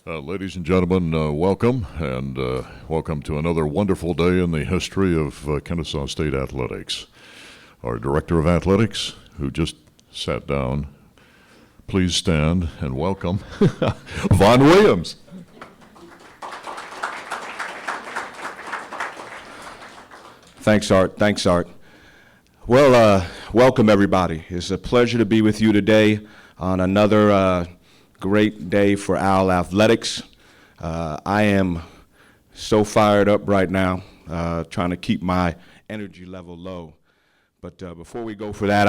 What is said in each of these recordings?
Ladies and gentlemen, welcome, and welcome to another wonderful day in the history of Kennesaw State Athletics. Our Director of Athletics, who just sat down, please stand and welcome Vaughn Williams. Thanks, Art. Well, welcome, everybody. It's a pleasure to be with you today on another great day for Owl Athletics. I am so fired up right now, trying to keep my energy level low. But before we go for that,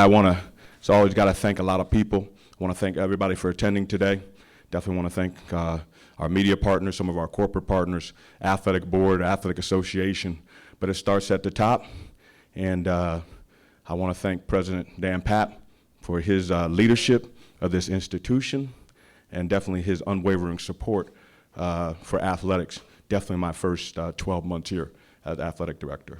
it's always got to thank a lot of people. I want to thank everybody for attending today. Definitely want to thank our media partners, some of our corporate partners, Athletic Board, Athletic Association. But it starts at the top. And I want to thank President Dan Papp for his leadership of this institution, and definitely his unwavering support for athletics, definitely my first 12 months here as athletic director.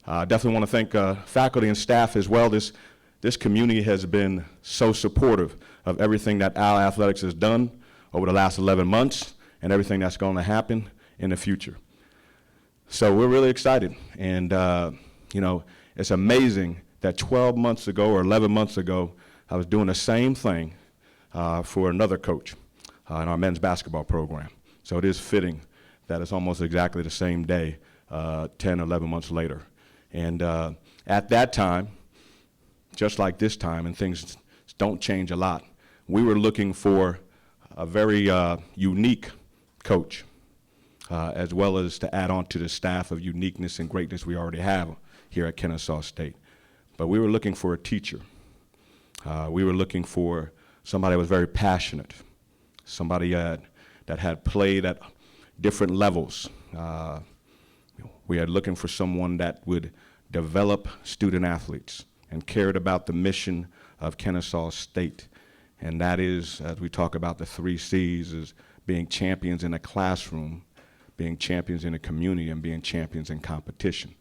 I definitely want to thank faculty and staff as well. This community has been so supportive of everything that Owl Athletics has done over the last 11 months and everything that's going to happen in the future. So we're really excited, and it's amazing that 12 months ago or 11 months ago, I was doing the same thing for another coach in our men's basketball program. So it is fitting that it's almost exactly the same day, 10, 11 months later. And at that time, just like this time, and things don't change a lot, we were looking for a very unique coach, as well as to add on to the staff of uniqueness and greatness we already have here at Kennesaw State. But we were looking for a teacher. We were looking for somebody that was very passionate, somebody that had played at different levels. We are looking for someone that would develop student athletes and cared about the mission of Kennesaw State. And that is, as we talk about the 3 C's, is being champions in a classroom, being champions in a community, and being champions in competition.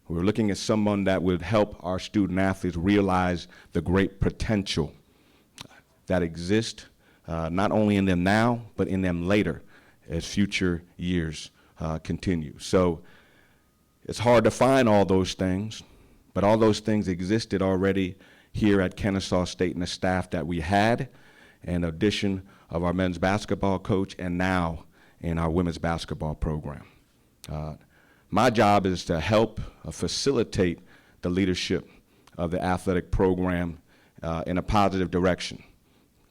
We were looking at someone that would help our student athletes realize the great potential that exists, not only in them now, but in them later as future years continue. So it's hard to find all those things, but all those things existed already here at Kennesaw State and the staff that we had, in addition of our men's basketball coach, and now in our women's basketball program. My job is to help facilitate the leadership of the athletic program in a positive direction,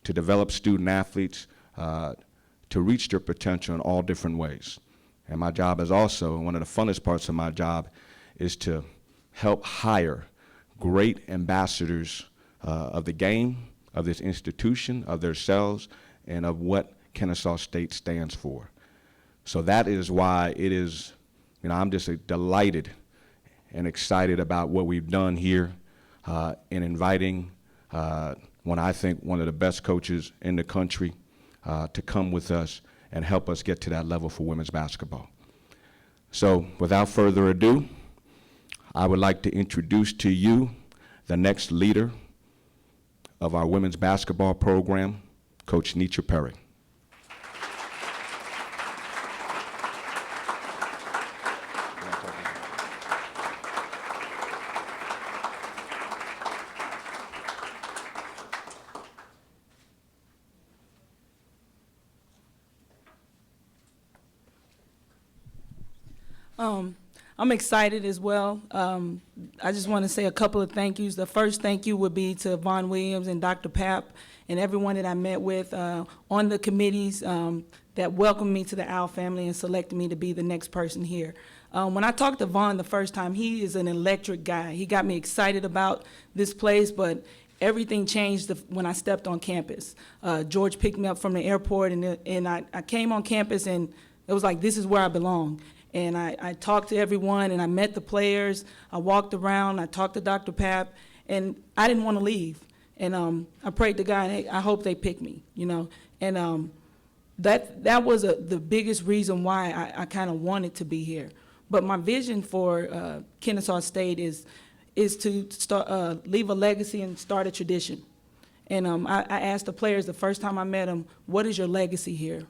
to develop student athletes to reach their potential in all different ways. And my job is also, one of the funnest parts of my job, is to help hire great ambassadors of the game, of this institution, of themselves, and of what Kennesaw State stands for. So that is why it is, I'm just delighted and excited about what we've done here in inviting one of the best coaches in the country to come with us and help us get to that level for women's basketball. So without further ado, I would like to introduce to you the next leader of our women's basketball program, Coach Nitra Perry. I'm excited as well. I just want to say a couple of thank yous. The first thank you would be to Vaughn Williams and Dr. Papp and everyone that I met with on the committees that welcomed me to the Owl family and selected me to be the next person here. When I talked to Vaughn the first time, he is an electric guy. He got me excited about this place, but everything changed when I stepped on campus. George picked me up from the airport, and I came on campus, and it was like, this is where I belong. And I talked to everyone, and I met the players. I walked around, I talked to Dr. Papp, and I didn't want to leave. And I prayed to God, hey, I hope they pick me, And that was the biggest reason why I kind of wanted to be here. But my vision for Kennesaw State is to start, leave a legacy and start a tradition. And I asked the players the first time I met them, what is your legacy here?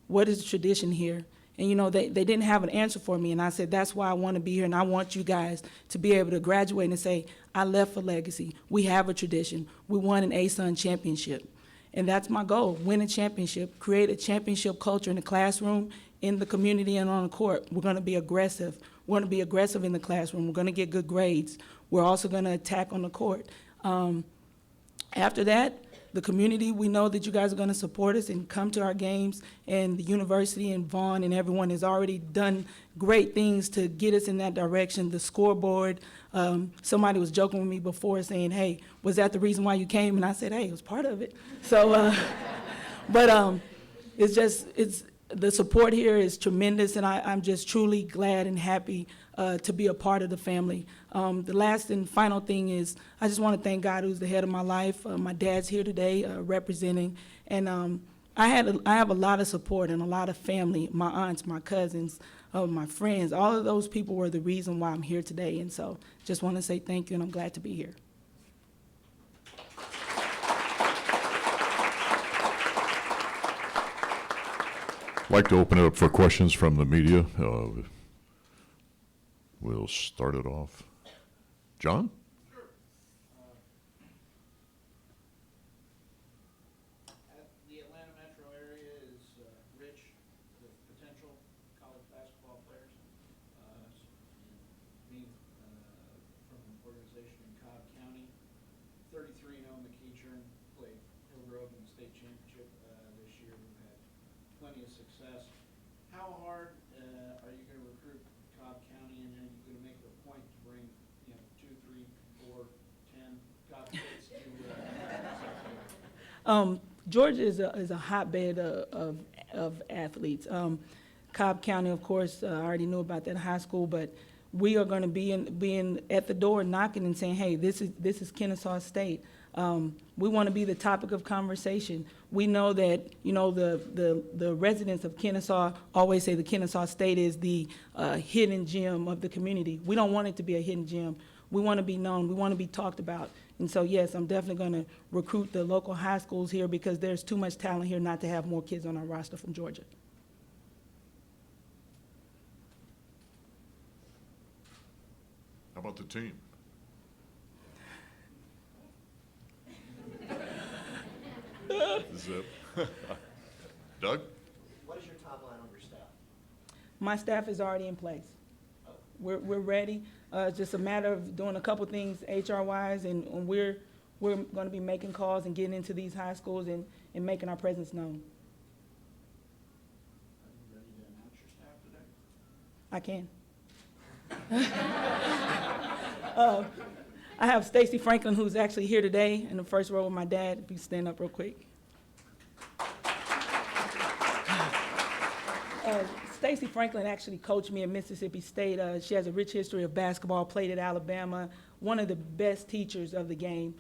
what is the tradition here? And, they didn't have an answer for me. And I said, that's why I want to be here. And I want you guys to be able to graduate and say, I left a legacy. We have a tradition. We won an ASUN championship. And that's my goal, win a championship, create a championship culture in the classroom, in the community, and on the court. We're going to be aggressive. We're going to be aggressive in the classroom. We're going to get good grades. We're also going to attack on the court. After that, the community, we know that you guys are going to support us and come to our games, and the university and Vaughn and everyone has already done great things to get us in that direction. The scoreboard, somebody was joking with me before saying, hey, was that the reason why you came? And I said, hey, it was part of it. So, it's the support here is tremendous, and I'm just truly glad and happy to be a part of the family. The last and final thing is I just want to thank God, who's the head of my life. My dad's here today representing, and I have a lot of support and a lot of family, my aunts, my cousins, my friends. All of those people were the reason why I'm here today, and so just want to say thank you, and I'm glad to be here. I'd like to open it up for questions from the media. We'll start it off. John? Sure. The Atlanta metro area is rich with potential college basketball players. Me, from an organization in Cobb County, 33-0 McEachern played Hillgrove in the state championship this year. We've had plenty of success. How hard are you going to recruit Cobb County, and are you going to make it a point to bring 2, 3, 4, 10 Cobb kids to Georgia is a hotbed of athletes. Cobb County, of course, I already knew about that high school, but we are going to be at the door knocking and saying, hey, this is Kennesaw State. We want to be the topic of conversation. We know that, the residents of Kennesaw always say the Kennesaw State is the hidden gem of the community. We don't want it to be a hidden gem. We want to be known. We want to be talked about. And so, yes, I'm definitely going to recruit the local high schools here because there's too much talent here not to have more kids on our roster from Georgia. How about the team? Doug? What is your timeline on your staff? My staff is already in place. We're ready. It's just a matter of doing a couple things HR-wise, and we're going to be making calls and getting into these high schools and making our presence known. Are you ready to announce your staff today? I can. I have Stacy Franklin, who's actually here today in the first row with my dad. If you stand up real quick. Stacy Franklin actually coached me at Mississippi State. She has a rich history of basketball, played at Alabama, one of the best teachers of the game.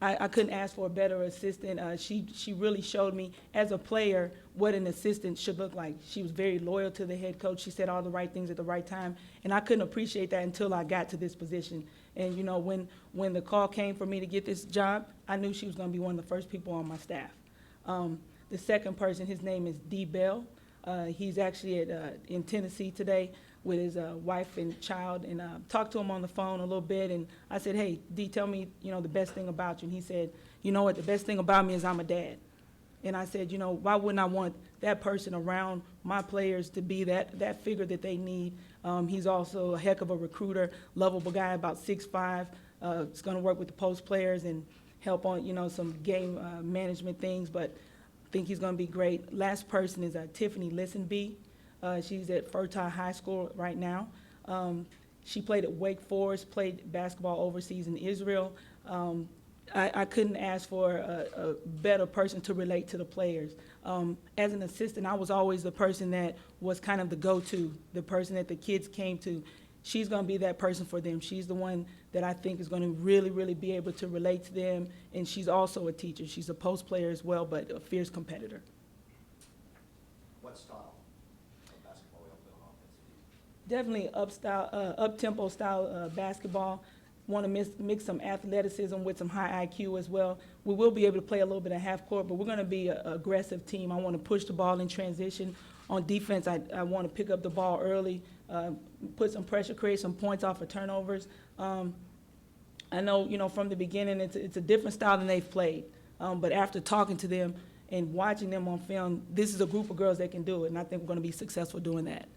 I couldn't ask for a better assistant. She really showed me as a player what an assistant should look like. She was very loyal to the head coach. She said all the right things at the right time, and I couldn't appreciate that until I got to this position. And when the call came for me to get this job, I knew she was going to be one of the first people on my staff. The second person, his name is D. Bell. He's actually in Tennessee today with his wife and child, and talked to him on the phone a little bit, and I said, hey, D, tell me, the best thing about you. And he said, you know what, the best thing about me is I'm a dad. And I said, why wouldn't I want that person around my players to be that figure that they need? He's also a heck of a recruiter, lovable guy, about 6'5". He's going to work with the post players and help on, some game management things, but I think he's going to be great. Last person is Tiffany Listenby. She's at Fertile High School right now. She played at Wake Forest, played basketball overseas in Israel. I couldn't ask for a better person to relate to the players. As an assistant, I was always the person that was kind of the go-to, the person that the kids came to. She's going to be that person for them. She's the one that I think is going to really, really be able to relate to them, and she's also a teacher. She's a post player as well, but a fierce competitor. What style of basketball will you play on offense? Definitely up-tempo style basketball. want to mix some athleticism with some high IQ as well. We will be able to play a little bit of half court, but we're going to be an aggressive team. I want to push the ball in transition. On defense, I want to pick up the ball early, put some pressure, create some points off of turnovers. I know, from the beginning, it's a different style than they've played. But after talking to them and watching them on film, this is a group of girls that can do it, and I think we're going to be successful doing that.